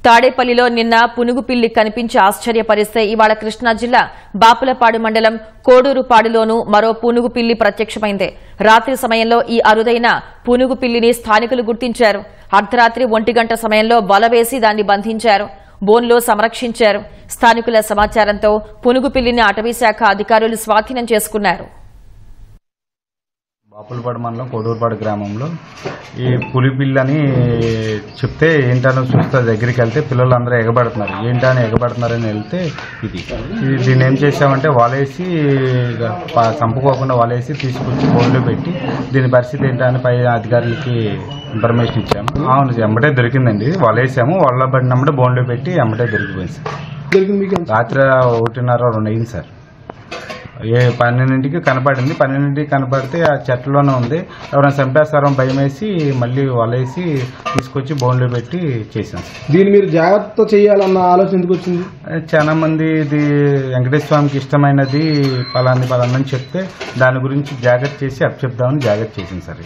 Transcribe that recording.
తాడేపల్లిలో నిన్న పునుగు పిల్లి కనిపించి ఆశ్చర్యపరిస్తే ఇవాళ కృష్ణా జిల్లా బాపులపాడు మండలం కోడూరుపాడులోనూ మరో పునుగు పిల్లి ప్రత్యక్షమైంది. రాత్రి సమయంలో ఈ అరుదైన పునుగు పిల్లిని స్థానికులు గుర్తించారు. అర్ధరాత్రి 1 గంట సమయంలో వల వేసి దాన్ని బంధించారు. బోన్లో సంరక్షించారు. స్థానికుల సమాచారంతో పునుగు పిల్లిని అటవీశాఖ అధికారులు స్వాధీనం చేసుకున్నారు. బాపులపాడు మండలం కోడూరుపాడు గ్రామంలో ఈ పులిపిల్లని చెప్తే ఏంటని చూస్తే దగ్గరికి వెళ్తే పిల్లలందరూ ఎగబడుతున్నారు. ఏంటని ఎగబడుతున్నారని వెళ్తే దీన్ని ఏం చేసామంటే వలేసి చంపుకోకుండా వలేసి తీసుకొచ్చి బోన్లో పెట్టి దీని పరిస్థితి ఏంటని పై అధికారులకి ఇన్ఫర్మేషన్ ఇచ్చాము. అవును, ఎమ్మటే దొరికిందండి. వలేసాము, వల్ల పడినమ్మటే బోన్లో పెట్టి ఎమ్మటే దొరికిపోయింది సార్. రాత్రి 1:30, 2 అయింది సార్. 12ంటికి కనపడింది. 12ంటికి కనపడితే ఆ చెట్లలోనే ఉంది. ఎవరైనా చంపేస్తారని భయం వేసి మళ్ళీ వలేసి తీసుకొచ్చి బోన్లో పెట్టి చేశాం. దీన్ని మీరు జాగ్రత్త చేయాలన్న ఆలోచన ఎందుకు వచ్చింది? చాలా మంది ఇది వెంకటేశ్వర స్వామికి ఇష్టమైనది పలాని చెప్తే దాని గురించి జాగ్రత్త చేసి అప్పచెప్దామని జాగ్రత్త చేసింది సార్.